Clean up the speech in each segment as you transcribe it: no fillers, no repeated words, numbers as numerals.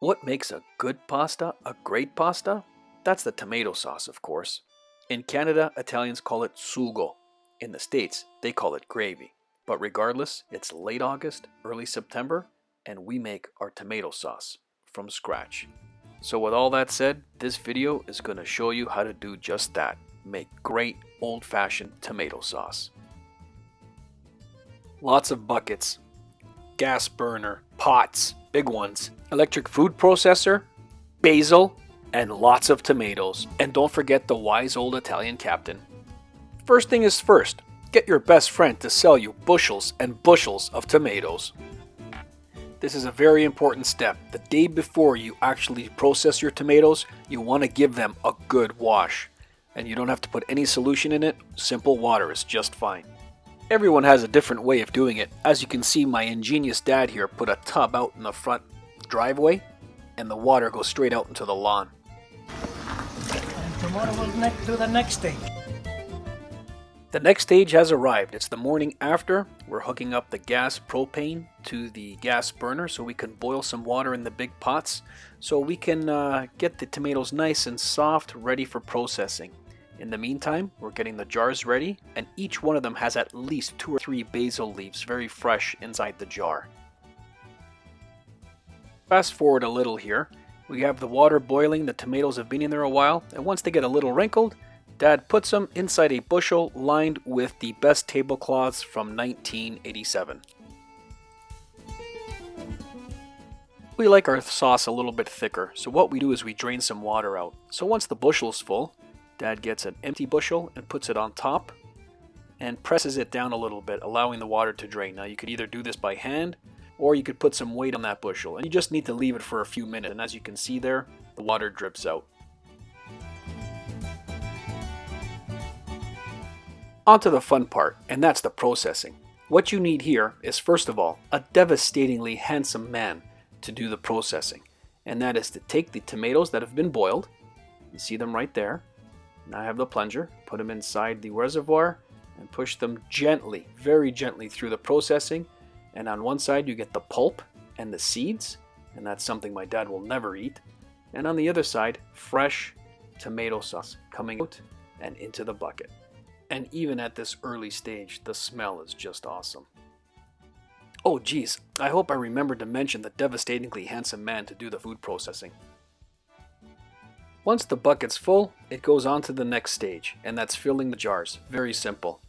What makes a good pasta a great pasta? That's the tomato sauce, of course. In Canada, Italians call it sugo. In the States, they call it gravy. But regardless, it's late August, early September, and we make our tomato sauce from scratch. So with all that said, this video is going to show you how to do just that. Make great old-fashioned tomato sauce. Lots of buckets, gas burner, pots, big ones, electric food processor, basil, and lots of tomatoes. And don't forget the wise old Italian captain. First thing is first, get your best friend to sell you bushels and bushels of tomatoes. This is a very important step. The day before you actually process your tomatoes, you want to give them a good wash. And you don't have to put any solution in it, simple water is just fine. Everyone has a different way of doing it. As you can see, my ingenious dad here put a tub out in the front driveway and the water goes straight out into the lawn. And tomorrow we'll do the next stage. The next stage has arrived. It's the morning after. We're hooking up the gas propane to the gas burner so we can boil some water in the big pots so we can get the tomatoes nice and soft, ready for processing. In the meantime, we're getting the jars ready, and each one of them has at least 2 or 3 basil leaves, very fresh, inside the jar. Fast forward a little here. We have the water boiling, the tomatoes have been in there a while, and once they get a little wrinkled, Dad puts them inside a bushel lined with the best tablecloths from 1987. We like our sauce a little bit thicker, so what we do is we drain some water out. So once the bushel's full, Dad gets an empty bushel and puts it on top and presses it down a little bit, allowing the water to drain. Now you could either do this by hand or you could put some weight on that bushel, and you just need to leave it for a few minutes, and as you can see there, the water drips out. On to the fun part, and that's the processing. What you need here is, first of all, a devastatingly handsome man to do the processing, and that is to take the tomatoes that have been boiled, you see them right there. Now I have the plunger, put them inside the reservoir and push them gently, very gently through the processing. And on one side you get the pulp and the seeds, and that's something my dad will never eat. And on the other side, fresh tomato sauce coming out and into the bucket. And even at this early stage, the smell is just awesome. Oh geez, I hope I remembered to mention the devastatingly handsome man to do the food processing. Once the bucket's full, it goes on to the next stage, and that's filling the jars. Very simple.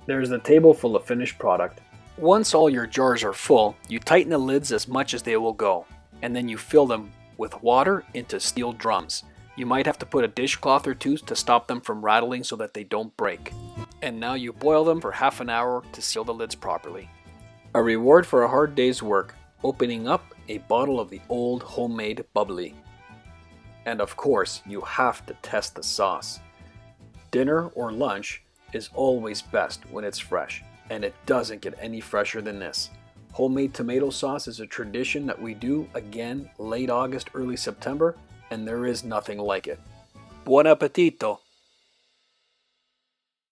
There's the table full of finished product. Once all your jars are full, you tighten the lids as much as they will go, and then you fill them with water into steel drums. You might have to put a dishcloth or two to stop them from rattling so that they don't break. And now you boil them for half an hour to seal the lids properly. A reward for a hard day's work, opening up a bottle of the old homemade bubbly. And of course, you have to test the sauce. Dinner or lunch is always best when it's fresh, and it doesn't get any fresher than this. Homemade tomato sauce is a tradition that we do again late August, early September, and there is nothing like it. Buon appetito!